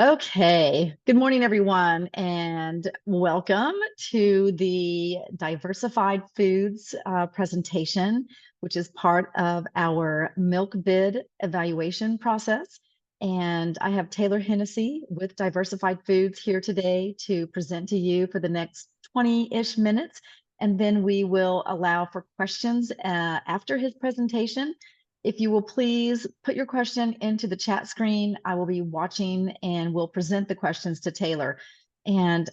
Okay. Good morning, everyone, and welcome to the Diversified Foods presentation, which is part of our milk bid evaluation process. And I have Taylor Hennessy with Diversified Foods here today to present to you for the next 20-ish minutes. And then we will allow for questions after his presentation. If you will please put your question into the chat screen, I will be watching and will present the questions to Taylor. And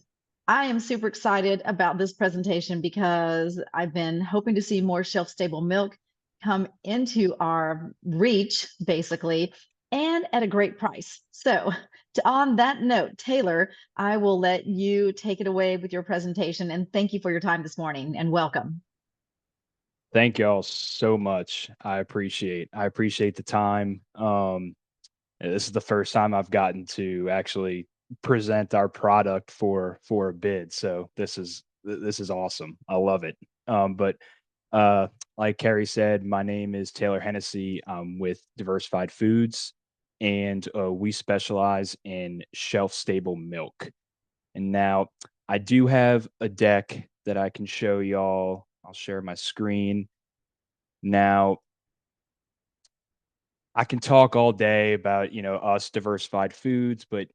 I am super excited about this presentation because I've been hoping to see more shelf-stable milk come into our reach, basically, and at a great price. So on that note, Taylor, I will let you take it away with your presentation. And thank you for your time this morning and welcome. Thank y'all so much. I appreciate the time. This is the first time I've gotten to actually present our product for a bid. So this is awesome. I love it. But like Carrie said, my name is Taylor Hennessy. I'm with Diversified Foods, and we specialize in shelf stable milk. And now I do have a deck that I can show y'all. I'll share my screen. Now, I can talk all day about, us diversified foods, but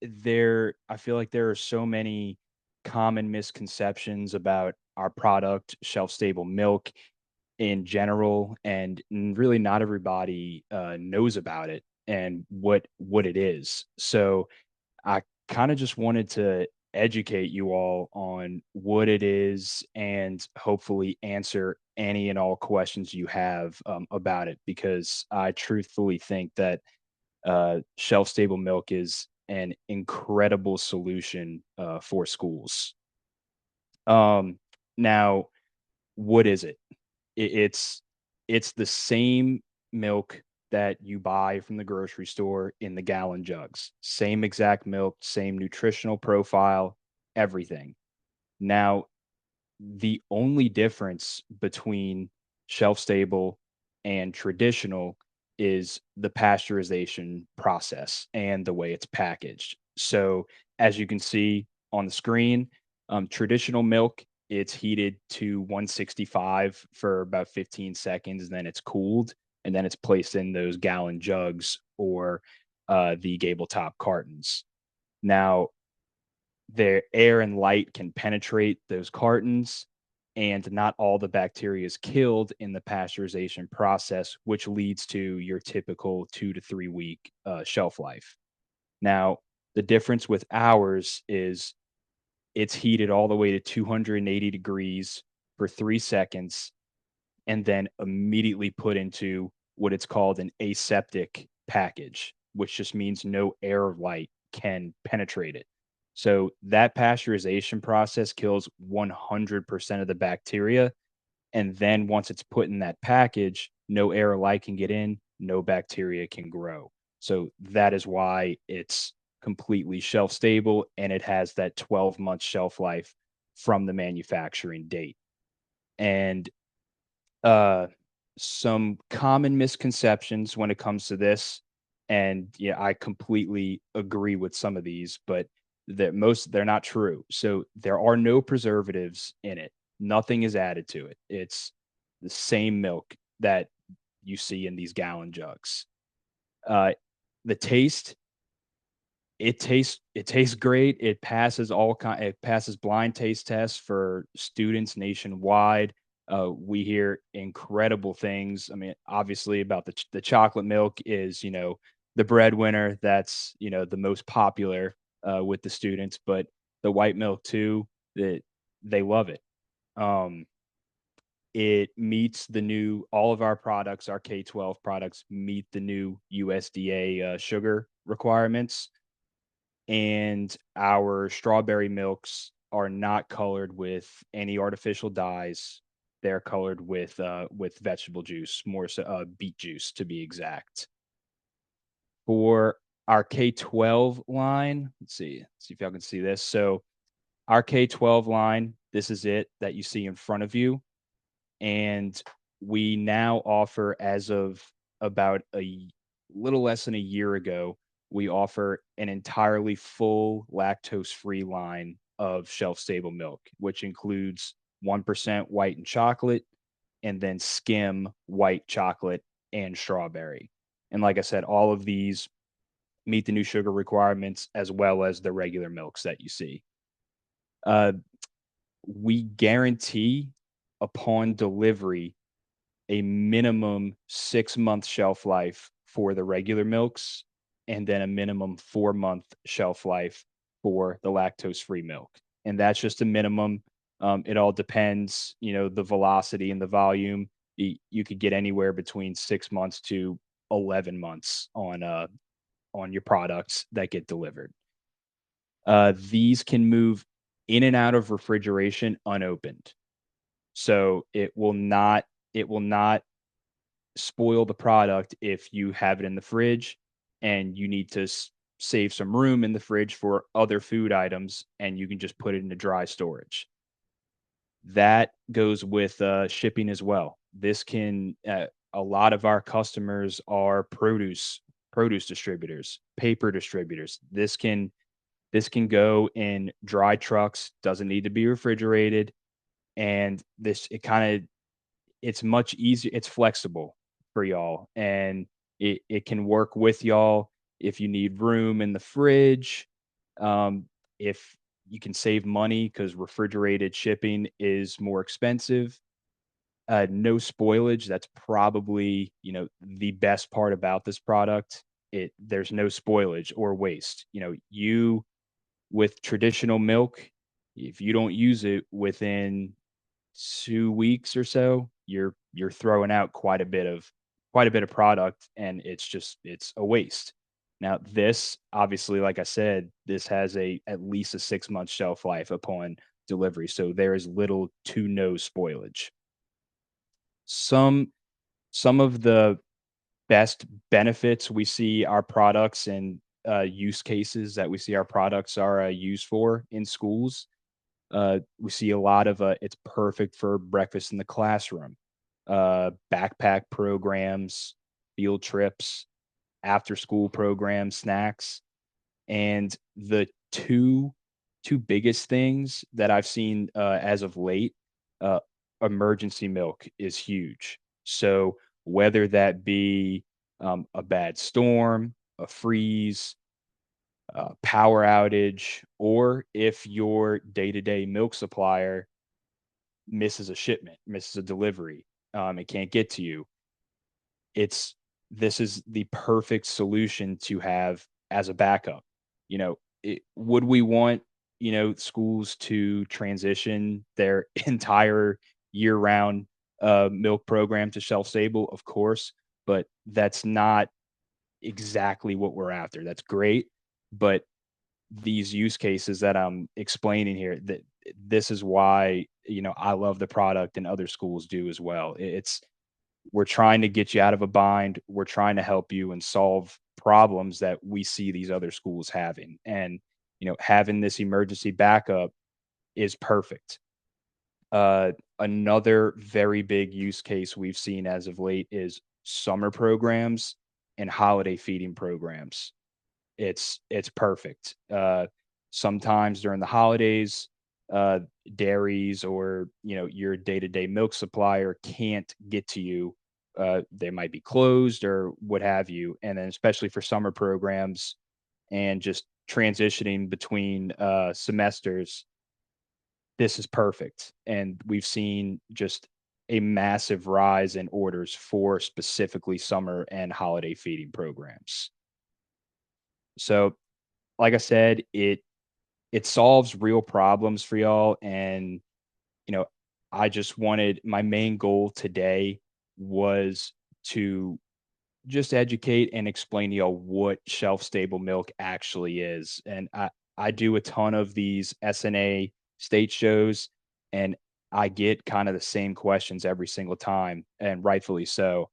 I feel like there are so many common misconceptions about our product, shelf stable milk in general, and really not everybody knows about it and what it is. So I kind of just wanted to educate you all on what it is and hopefully answer any and all questions you have about it, because I truthfully think that shelf stable milk is an incredible solution for schools. Um, Now, what is it? It's the same milk that you buy from the grocery store in the gallon jugs. Same exact milk, same nutritional profile, everything. Now, the only difference between shelf stable and traditional is the pasteurization process and the way it's packaged. So, as you can see on the screen, traditional milk, it's heated to 165 for about 15 seconds, and then it's cooled, and then it's placed in those gallon jugs or the gable top cartons. Now, the air and light can penetrate those cartons, and not all the bacteria is killed in the pasteurization process, which leads to your typical 2 to 3 week shelf life. Now, the difference with ours is it's heated all the way to 280 degrees for 3 seconds and then immediately put into what it's called an aseptic package, which just means no air or light can penetrate it. So that pasteurization process kills 100% of the bacteria. And then once it's put in that package, no air or light can get in, no bacteria can grow. So that is why it's completely shelf stable and it has that 12-month shelf life from the manufacturing date. And uh, some common misconceptions when it comes to this, and yeah, I completely agree with some of these, but they're not true. So there are no preservatives in it. Nothing is added to it. It's the same milk that you see in these gallon jugs. Uh, the taste, it tastes great. It passes blind taste tests for students nationwide. We hear incredible things. I mean, obviously about the chocolate milk is, the breadwinner. That's, the most popular with the students, but the white milk too, that they love it. Um, it meets the new all of our products, our K-12 products meet the new USDA sugar requirements, and our strawberry milks are not colored with any artificial dyes. They're colored with vegetable juice, more so beet juice to be exact. For our K-12 line, let's see if y'all can see this. So our K-12 line, this is it that you see in front of you, and we now offer, as of about little less than a year ago, we offer an entirely full lactose-free line of shelf-stable milk, which includes 1% white and chocolate, and then skim white chocolate and strawberry. And like I said, all of these meet the new sugar requirements as well as the regular milks that you see. Uh, we guarantee upon delivery a minimum 6-month shelf life for the regular milks, and then a minimum 4-month shelf life for the lactose-free milk, and that's just a minimum. It all depends, the velocity and the volume. You could get anywhere between 6 months to 11 months on your products that get delivered. These can move in and out of refrigeration unopened, so it will not spoil the product if you have it in the fridge and you need to save some room in the fridge for other food items, and you can just put it into dry storage. That goes with shipping as well. A lot of our customers are produce distributors, paper distributors. This can go in dry trucks, doesn't need to be refrigerated, and it's much easier, it's flexible for y'all, and it can work with y'all if you need room in the fridge. If you can save money because refrigerated shipping is more expensive. No spoilage, that's probably, the best part about this product. There's no spoilage or waste. You with traditional milk, if you don't use it within 2 weeks or so, you're throwing out quite a bit of product, and it's a waste. Now, this obviously, like I said, this has at least a 6-month shelf life upon delivery, so there is little to no spoilage. Some some of the best benefits we see our products and, use cases that we see our products are, used for in schools. We see a lot of it's perfect for breakfast in the classroom, backpack programs, field trips, after school programs, snacks, and the two biggest things that I've seen as of late, uh, emergency milk is huge. So whether that be a bad storm, a freeze, power outage, or if your day-to-day milk supplier misses a shipment, misses a delivery, it can't get to you. It's This is the perfect solution to have as a backup. Would we want, schools to transition their entire year-round milk program to shelf stable? Of course, but that's not exactly what we're after. That's great, but these use cases that I'm explaining here, that this is why, I love the product and other schools do as well. We're trying to get you out of a bind. We're trying to help you and solve problems that we see these other schools having. And, having this emergency backup is perfect. Another very big use case we've seen as of late is summer programs and holiday feeding programs. It's perfect. Sometimes during the holidays, uh, dairies or, your day-to-day milk supplier can't get to you. They might be closed or what have you, and then especially for summer programs and just transitioning between, semesters, this is perfect, and we've seen just a massive rise in orders for specifically summer and holiday feeding programs. So like I said, it solves real problems for y'all, and, you know, I just wanted my main goal today was to just educate and explain to y'all what shelf stable milk actually is. And I do a ton of these SNA state shows, and I get kind of the same questions every single time, and rightfully so.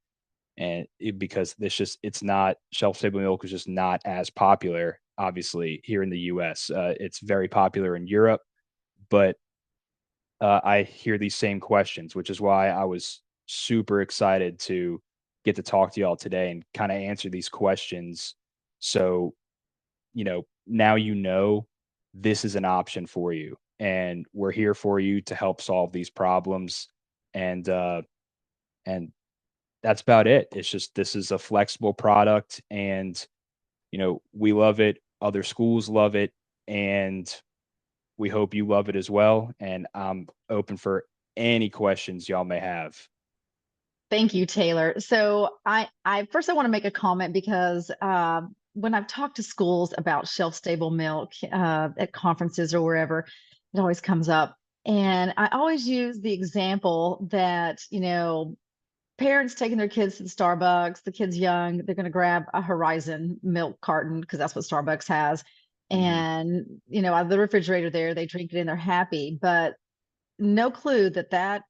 And because it's not shelf stable milk is just not as popular, obviously, here in the US. It's very popular in Europe, but I hear these same questions, which is why I was super excited to get to talk to y'all today and kind of answer these questions so now this is an option for you, and we're here for you to help solve these problems. And that's about it. It's just this is a flexible product, and we love it. Other schools love it, and we hope you love it as well. And I'm open for any questions y'all may have. Thank you, Taylor. So I first I want to make a comment because when I've talked to schools about shelf stable milk at conferences or wherever, it always comes up. And I always use the example that, parents taking their kids to the Starbucks, the kid's young, they're going to grab a Horizon milk carton because that's what Starbucks has. Hmm. And, out of the refrigerator there, they drink it and they're happy, but no clue that that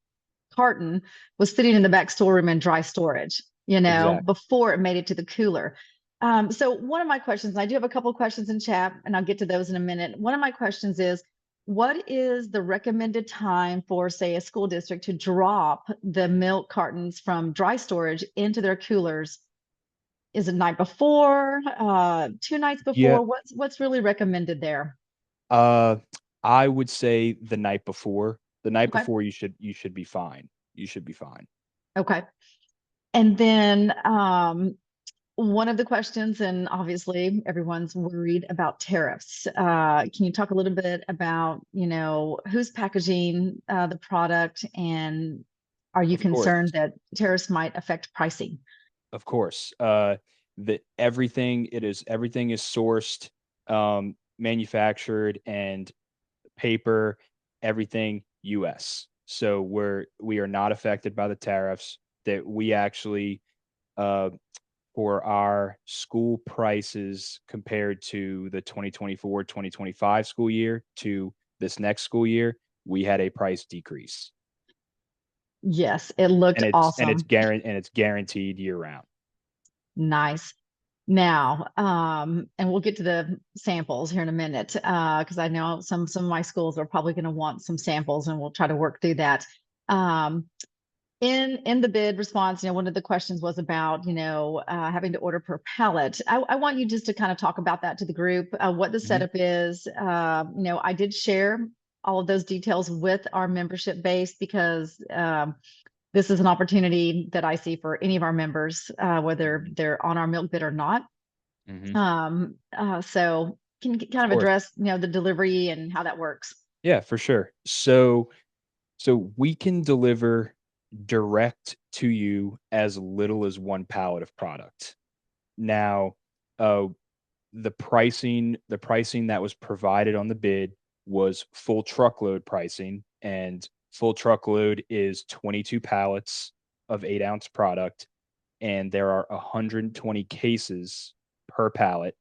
carton was sitting in the back storeroom in dry storage, Exactly. before it made it to the cooler. So one of my questions, I do have a couple of questions in chat, and I'll get to those in a minute. One of my questions is, what is the recommended time for, say, a school district to drop the milk cartons from dry storage into their coolers? Is it night before, 2 nights Yeah. before? What's really recommended there? Uh, I would say the night before. The night Okay. before you should be fine. You should be fine. Okay. And then one of the questions, and obviously everyone's worried about tariffs. Can you talk a little bit about, who's packaging the product, and are you Of course. concerned that tariffs might affect pricing? Of course. The everything is sourced, manufactured, and paper, everything US. So we are not affected by the tariffs. That we actually, uh, for our school prices compared to the 2024-2025 school year to this next school year, we had a price decrease. Yes, it looked awesome. And it's guaranteed year round. Nice. Now, and we'll get to the samples here in a minute, because I know some of my schools are probably going to want some samples, and we'll try to work through that. Um, in the bid response, one of the questions was about, having to order per pallet. I want you just to kind of talk about that to the group, what the Mhm. setup is. I did share all of those details with our membership base because this is an opportunity that I see for any of our members, whether Mhm. they're on our milk bid or not. Mhm. So can you Of kind of course. address, the delivery and how that works? Yeah, for sure. So we can deliver direct to you as little as 1 pallet of product. Now, uh, the pricing that was provided on the bid was full truckload pricing, and full truckload is 22 pallets of 8-ounce product, and there are 120 cases per pallet,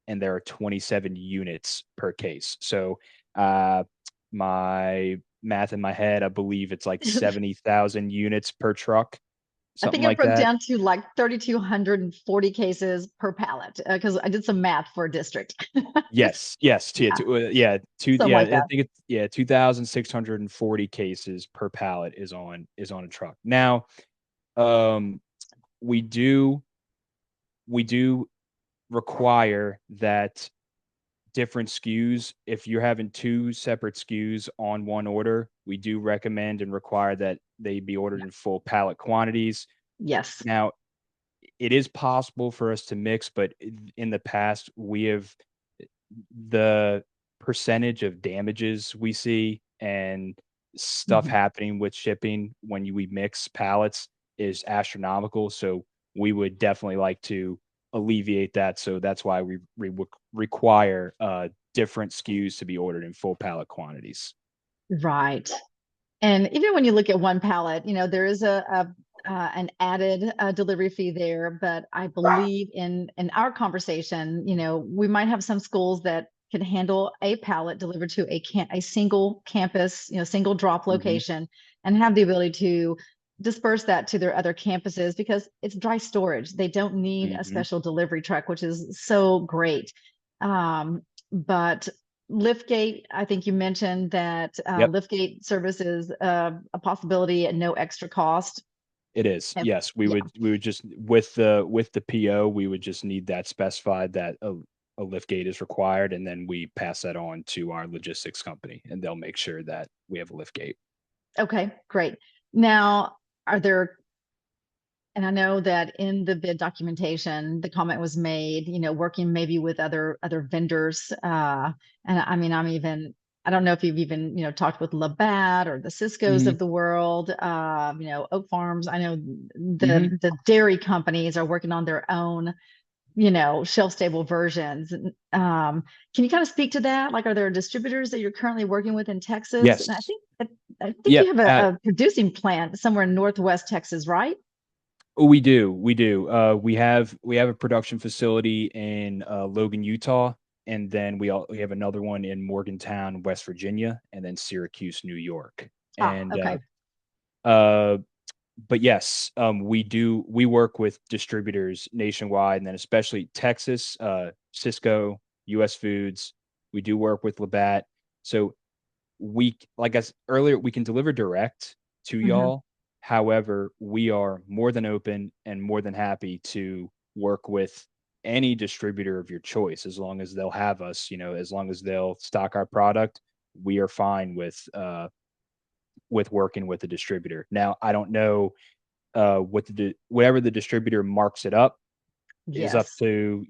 and there are 27 units per case. So, uh, my math in my head, I believe it's like 70,000 units per truck, I something think it like broke that. down to like 3,240 cases per pallet because I did some math for a district. Yes, yes, Yeah, something yeah, like I that. think it's yeah, 2,640 cases per pallet is on a truck. Now, um, we do we do require that different SKUs, if you're having 2 separate SKUs on one order, we do recommend and require that they be ordered Yeah. in full pallet quantities. Yes. Now, it is possible for us to mix, but in the past, the percentage of damages we see and stuff Mhm. happening with shipping when we mix pallets is astronomical. So we would definitely like to alleviate that. So that's why we require different SKUs to be ordered in full pallet quantities. Right. And even when you look at one pallet, there is an added delivery fee there. But I believe in our conversation, we might have some schools that can handle a pallet delivered to a single campus, single drop Hmm. location, and have the ability to disperse that to their other campuses because it's dry storage. They don't need a Hmm. special delivery truck, which is so great. But Liftgate, I think you mentioned that Yep, Liftgate service is a possibility at no extra cost. it is. Yes, we Yeah, would just with the PO, we would just need that specified that. a lift gate is required, and then we pass that on to our logistics company, and they'll make sure that we have a lift gate. Okay, great. Now, are there, and I know that in the bid documentation, the comment was made, working maybe with other vendors. And I mean, I don't know if you've even, talked with Labatt or the Cisco's Mhm, of the world, Oak Farms. I know mhm. the dairy companies are working on their own, shelf stable versions. Can you kind of speak to that? Like, are there distributors that you're currently working with in Texas? And Yes. I think Yep, you have a producing plant somewhere in Northwest Texas, right? we do. We have a production facility in, Logan, Utah, and then we have another one in Morgantown, West Virginia, and then Syracuse, New York. Ah, And, okay. uh but yes, we work with distributors nationwide, and then especially Texas, Cisco, US Foods. We do work with Labatt. So like I earlier, we can deliver direct to Mhm. y'all. However, we are more than open and more than happy to work with any distributor of your choice, as long as they'll have us, as long as they'll stock our product, we are fine with working with the distributor. Now, I don't know, what whatever the distributor marks it up is up Yes. to,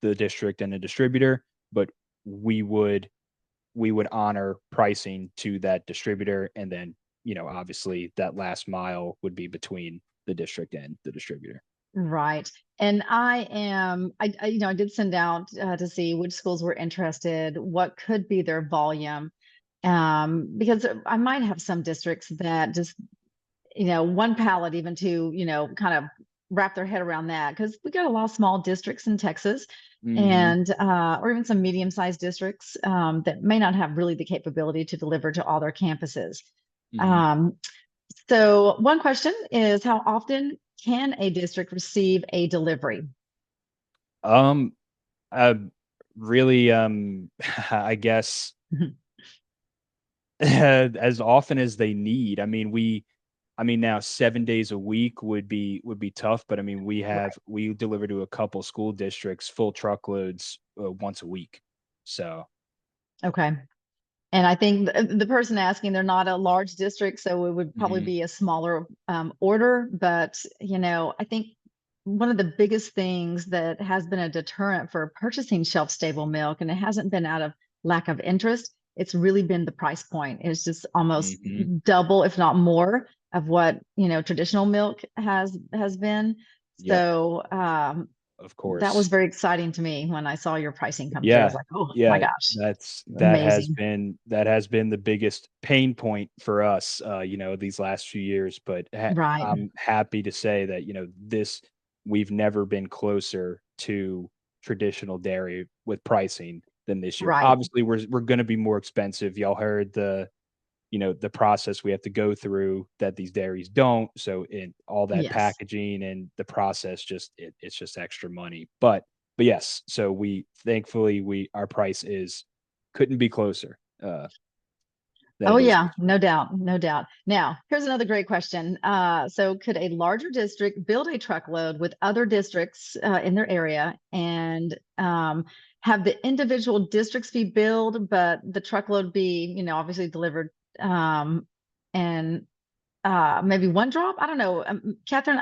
the district and the distributor, but we would we would honor pricing to that distributor, and then, obviously that last mile would be between the district and the distributor. Right. And I did send out to see which schools were interested, what could be their volume. Because I might have some districts that just, one pallet even to, kind of wrap their head around that. Because we got a lot of small districts in Texas Mhm, and or even some medium-sized districts that may not have really the capability to deliver to all their campuses. mhm. Um, So, one question is how often can a district receive a delivery? Um, uh, really, I guess as often as they need. I mean, now 7 days a week would be tough, but I mean, Right. we deliver to a couple school districts full truckloads, once a week. So, Okay. And I think the person asking, they're not a large district, so it would probably mhm, be a smaller order. But, I think one of the biggest things that has been a deterrent for purchasing shelf stable milk, and it hasn't been out of lack of interest, it's really been the price point. It's just almost mhm. double, if not more, of what, traditional milk has been. Yep, So of that was course. very exciting to me when I saw your pricing come through. I was Yeah, like, oh my yeah, gosh, that has amazing. been the biggest pain point for us, these last few years, but Right. I'm happy to say that, this we've never been closer to traditional dairy with pricing than this year. Right. Obviously, we're gonna be more expensive. Y'all heard the process we have to go through that these dairies don't. So in all that Yes. packaging and the process, it's just extra money. But yes, so we thankfully we our price is couldn't be closer than Oh it is yeah, this year. no doubt, no doubt. Now, here's another great question. So could a larger district build a truckload with other districts in their area and have the individual districts be billed, but the truckload be, obviously delivered and maybe one drop? I don't know. Catherine,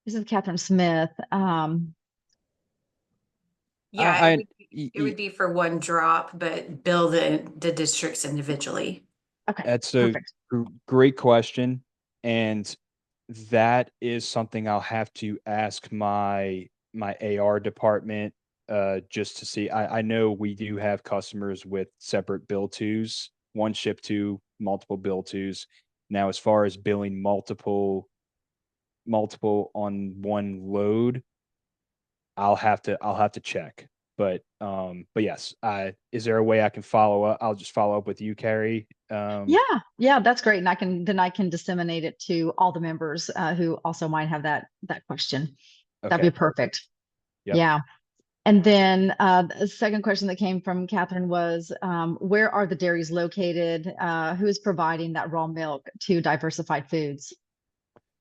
this is Catherine Smith. Yeah, I, y- it y- would be for one drop, but bill the districts individually. Okay, that's a perfect. great question, and that is something I'll have to ask my AR department, just to see. I know we do have customers with separate bill twos, one ship to, multiple bill twos. Now, as far as billing multiple on one load, I'll have to check. But yes, is there a way I can follow up? I'll just follow up with you, Carrie. Yeah, that's great. And I can disseminate it to all the members who also might have that question. That'd Okay, be perfect. perfect. Yep. Yeah. And then the second question that came from Catherine was, where are the dairies located? Who is providing that raw milk to Diversified Foods?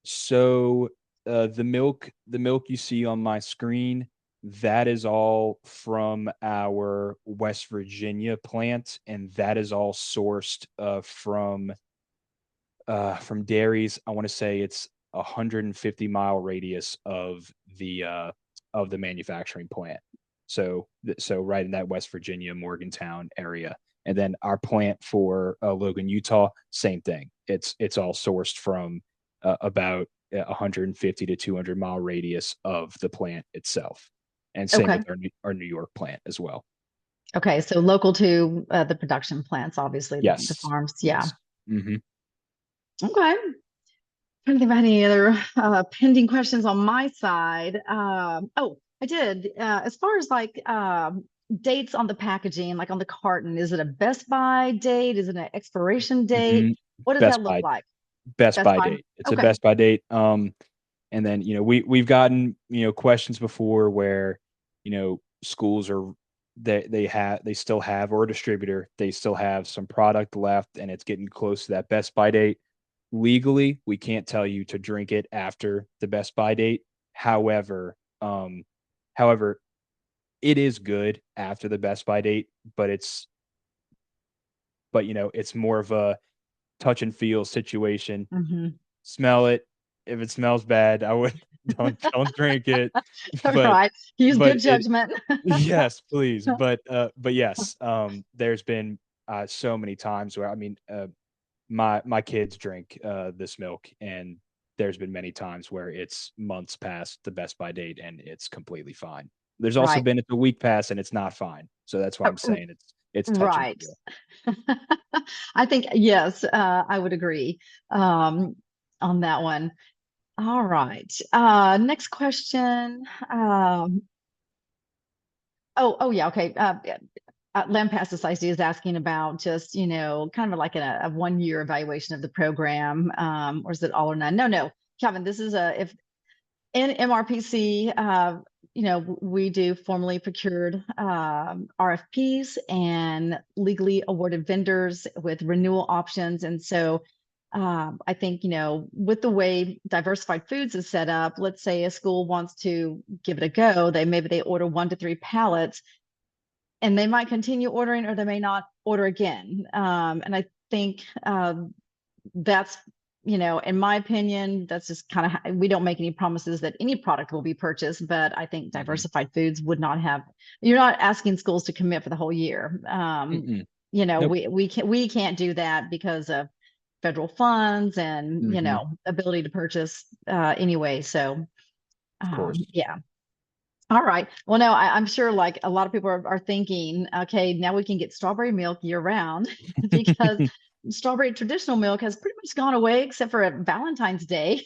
So, the milk you see on my screen, That is all from our West Virginia plant, and that is all sourced from dairies. I want to say it's a 150-mile radius of the manufacturing plant. So right in that West Virginia Morgantown area, and then our plant for Logan, Utah, same thing. It's all sourced from about 150 to 200-mile radius of the plant itself, and same Okay. with our New York plant as well. Okay. So local to the production plants, obviously the Yes, farms. Yeah. yes. Hmm. Okay. Trying to think of any other pending questions on my side. Oh, I did. As far as like dates on the packaging, like on the carton, is it a Best Buy date? Is it an expiration date? Hmm. What does that Best look Buy like? Best Best Buy Buy. date. It's a Okay. Best Buy date. And then, we've gotten, questions before where, schools are they still have, or a distributor, they still have some product left and it's getting close to that Best Buy date. Legally, we can't tell you to drink it after the Best Buy date. However, however, it is good after the Best Buy date, it's more of a touch and feel situation. Hmm. Smell it. If it smells bad, I would don't drink it. All But right. Use but good it judgment. yes, please. But yes, there's been so many times where, I mean, my kids drink this milk, and there's been many times where it's months past the Best By date and it's completely fine. There's also Right. been it's a week past and it's not fine. So that's why I'm Uh, saying it's touch and Right. feel. I think, yes, I would agree um, on that one. All right. Next question. Oh, yeah. Okay. Lampasticide is asking about just, kind of like a 1 year evaluation of the program, or is it all or none? No, Kevin, this is if in MRPC, we do formally procured RFPs and legally awarded vendors with renewal options. And so I think, with the way Diversified Foods is set up, let's say a school wants to give it a go, maybe they order 1 to 3 pallets and they might continue ordering or they may not order again. And I think that's, in my opinion, that's just kind of, we don't make any promises that any product will be purchased, but I think Mhm. Diversified Foods would not have, you're not asking schools to commit for the whole year. Mm-mm. Nope. We can't do that because of federal funds and, Mhm. ability to purchase anyway. So, Of course. yeah. All right. Well, no, I'm sure like a lot of people are thinking, okay, now we can get strawberry milk year round because strawberry traditional milk has pretty much gone away except for at Valentine's Day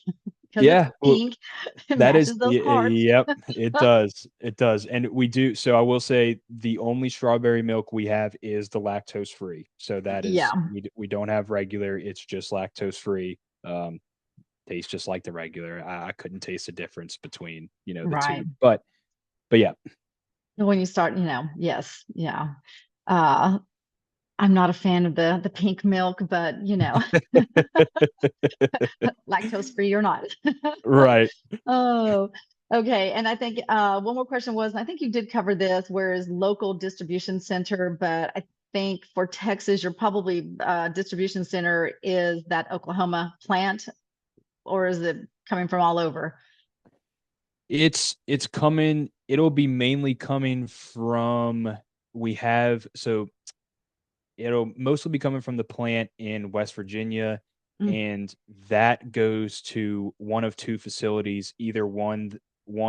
because it's Yeah, well, pink. It that is matches those cards. yep, it does, and we do so I will say the only strawberry milk we have is the lactose free, so that Yeah, is we don't have regular, it's just lactose free, tastes just like the regular. I couldn't taste the difference between, the right. 2, but yeah. When you start, yes, yeah. Uh, I'm not a fan of the pink milk, but lactose free or not. Right. Oh, okay. And I think one more question was, and I think you did cover this, where is local distribution center, but I think for Texas, your probably distribution center is that Oklahoma plant, or is it coming from all over? It's coming it'll be mainly coming from we have so it'll mostly be coming from the plant in West Virginia, Mm, and that goes to one of 2 facilities. Either one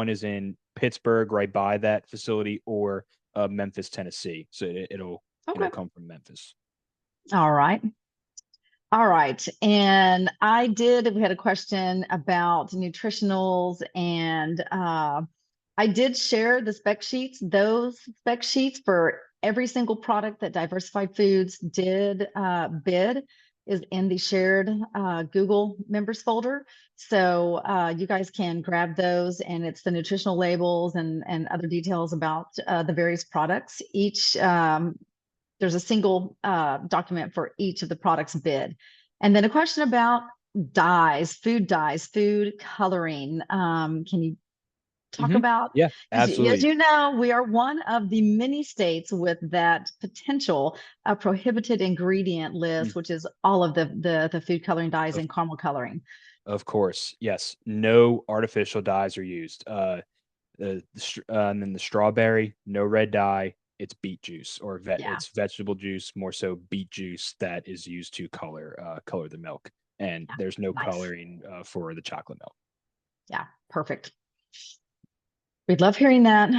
is in Pittsburgh right by that facility, or, Memphis, Tennessee. So it'll okay. come from Memphis. All right. All right. And we had a question about nutritionals and I did share the spec sheets. Those spec sheets for every single product that Diversified Foods did bid is in the shared Google members folder. So you guys can grab those, and it's the nutritional labels and other details about the various products. There's a single document for each of the products bid. And then a question about dyes, food coloring. Can you talk about? Yeah, As absolutely. you know, we are one of the many states with that potential prohibited ingredient list, Mm, which is all of the food coloring dyes Of and caramel coloring. of course, yes. No artificial dyes are used. And then the strawberry, no red dye. It's beet juice or Yeah, it's vegetable juice, more so beet juice that is used to color the milk. And yeah, there's no nice. coloring for the chocolate Yeah, perfect. We'd love hearing that.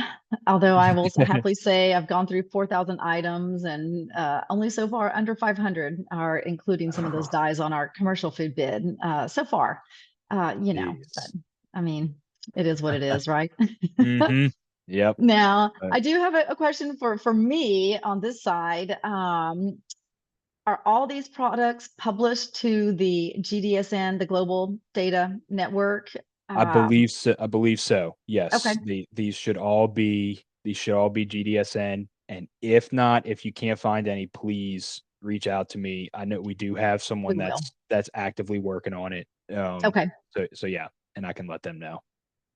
Although I will milk. happily say I've gone through 4,000 items and only so far under 500 are including some of those dyes on our commercial food bid so far. But Jeez. I mean, it is what it is, right? Mhm. Yep. Now, Uh, I do have a question for me on this side. Are all these products published to the GDSN, the Global Data Network? I believe so. Okay, Yes. These should all be GDSN, and if not, if you can't find any, please reach out to me. I know we do have we someone will. that's actively working on it. Okay. So yeah, and I can let them know.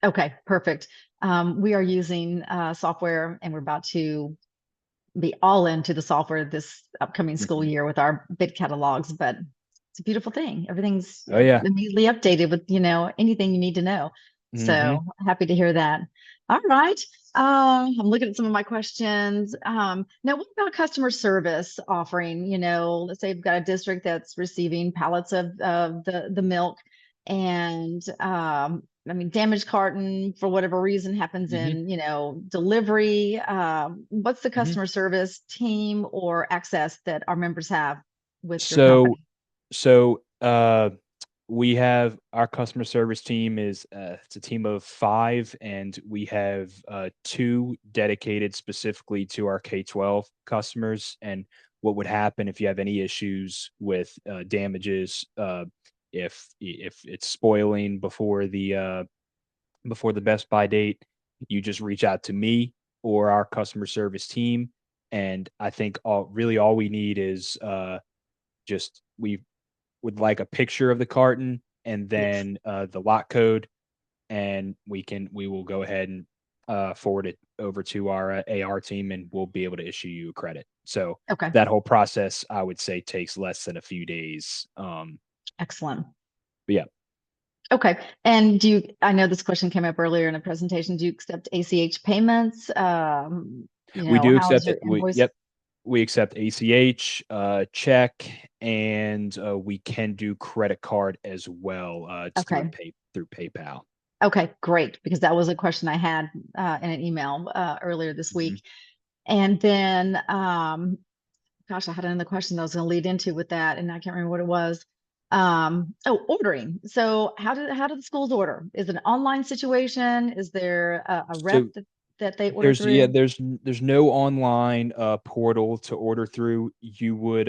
Okay, perfect. We are using software and we're about to be all into the software this upcoming school Mhm. year with our bid catalogs, but it's a beautiful thing. Everything's Oh yeah. immediately updated with, anything you need to know. Mhm. So happy to hear that. All right. I'm looking at some of my questions. Now, what about customer service offering? Let's say you've got a district that's receiving pallets of the milk and I mean, damaged carton for whatever reason happens Mhm. in, delivery. What's the Mhm. customer service team or access that our members have with your So company? So, we have our customer service team is it's a team of 5, and we have 2 dedicated specifically to our K-12 customers. And what would happen if you have any issues with damages, if it's spoiling before the best by date, you just reach out to me or our customer service team. And I think all we need is just we would like a picture of the carton and Yes. then the lot code, and we will go ahead and forward it over to our AR team, and we'll be able to issue you a credit. So Okay. that whole process, I would say, takes less than a few days. Excellent. But yeah, Okay. And I know this question came up earlier in the presentation. Do you accept ACH payments? we do How is accept your it. invoice? We accept ACH, check, and we can do credit card as well. It's Okay. through PayPal. Okay, great. Because that was a question I had in an email earlier this Mhm. week. And then, gosh, I had another question that I was going to lead into with that, and I can't remember what it was. Ordering. So how do the schools order? Is it an online situation? Is there a rep So that they order through? there's no online portal to order through. You would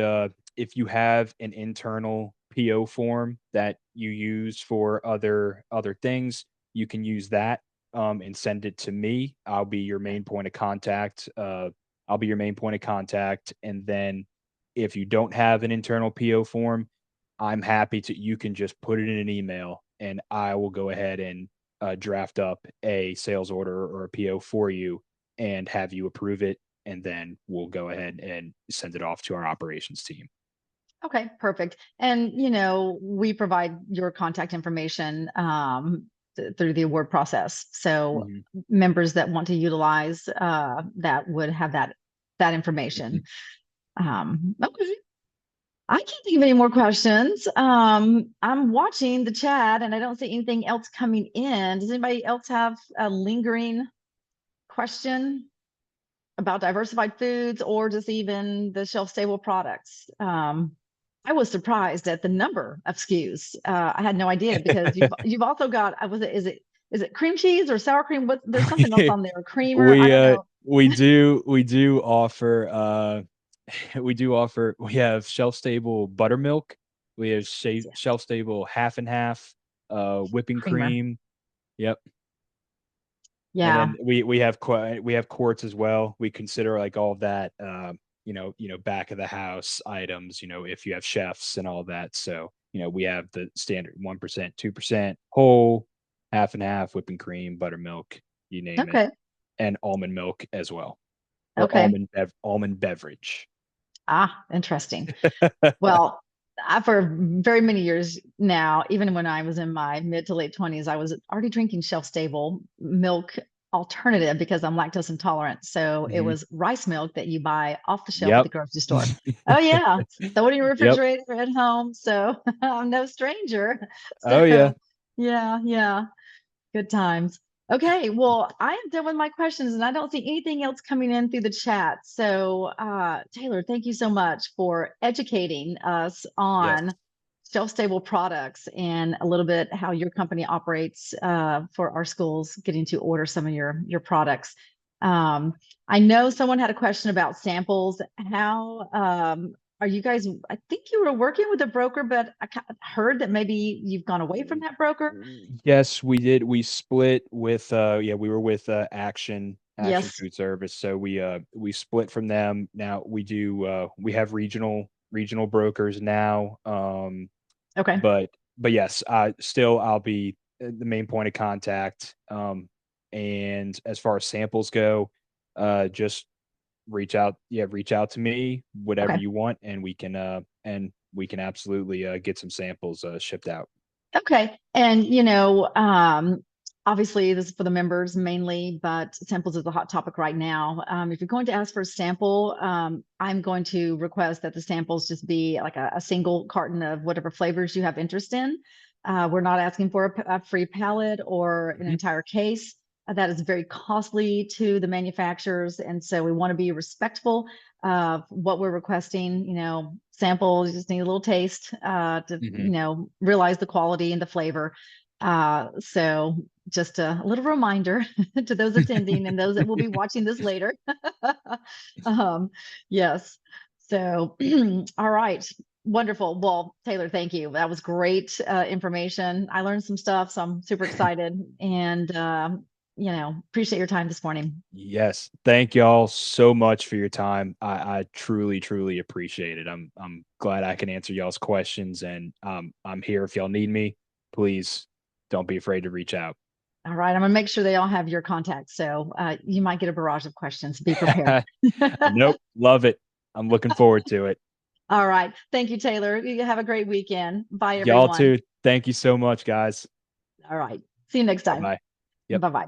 if you have an internal PO form that you use for other things, you can use that and send it to me. I'll be your main point of contact. I'll be your main point of contact, and then if you don't have an internal PO form, I'm happy to you can just put it in an email, and I will go ahead and draft up a sales order or a PO for you and have you approve it, and then we'll go ahead and send it off to our operations team. Okay, perfect. And we provide your contact information through the award process. So Mhm, members that want to utilize that would have that information. mhm. Okay. I can't think of any more questions. I'm watching the chat and I don't see anything else coming in. Does anybody else have a lingering question about diversified foods or just even the shelf stable products? I was surprised at the number of SKUs. I had no idea because you've also got was it is it cream cheese or sour cream? What there's something else on there, creamer. I don't know. We do offer we have shelf stable buttermilk, we have Yeah, shelf stable half and half, whipping creamer. cream. Yep. And Yeah. then we have quartz as well. We consider like all of that, back of the house items. If you have chefs and all that. So we have the standard 1%, 2% whole, half and half, whipping cream, buttermilk. you name it, Okay. and almond milk as well, or Okay. almond beverage. Ah, interesting. Well, for very many years now, even when I was in my mid to late 20s, I was already drinking shelf stable milk alternative because I'm lactose intolerant. So it Mhm. was rice milk that you buy off the shelf at Yep. the grocery store. Oh yeah, throw it in your Yep. refrigerator at home. So I'm no stranger. Oh, yeah. So yeah, yeah. Good times. Okay, well, I am done with my questions and I don't see anything else coming in through the chat. So, Taylor, thank you so much for educating us Yes. on shelf-stable products and a little bit how your company operates for our schools getting to order some of your products. Um, I know someone had a question about samples. How are you guys? I think you were working with a broker, but heard that maybe you've gone away from that broker. Yes, we did. We split with, yeah, we were with, Action Yes. Food Service, so we split from them. Now we have regional brokers now, Okay. but yes, I'll be, the main point of contact, and as far as samples go, just reach out to me, whatever Okay. you want, and we can absolutely, get some samples, shipped out. Okay. And, obviously this is for the members mainly, but samples is a hot topic right now. If you're going to ask for a sample, I'm going to request that the samples just be like a single carton of whatever flavors you have interest in. We're not asking for a free pallet or an Mhm, entire case. That is very costly to the manufacturers. And so we want to be respectful of what we're requesting. Samples, you just need a little taste to, mhm. realize the quality and the flavor. So just a little reminder to those attending and those that will be watching this later. um, yes. So, all right. Wonderful. Well, Taylor, thank you. That was great information. I learned some stuff, so I'm super excited and, appreciate your time this morning. Yes. Thank y'all so much for your time. I truly, truly appreciate it. I'm glad I can answer y'all's questions, and I'm here if y'all need me. Please don't be afraid to reach out. All right. I'm going to make sure they all have your contacts. So you might get a barrage of questions. Be prepared. Nope. Love it. I'm looking forward to it. All right. Thank you, Taylor. You have a great weekend. Bye, Y'all everyone. too. Thank you so much, guys. All right. See you next Bye time. bye. Yep. Bye bye.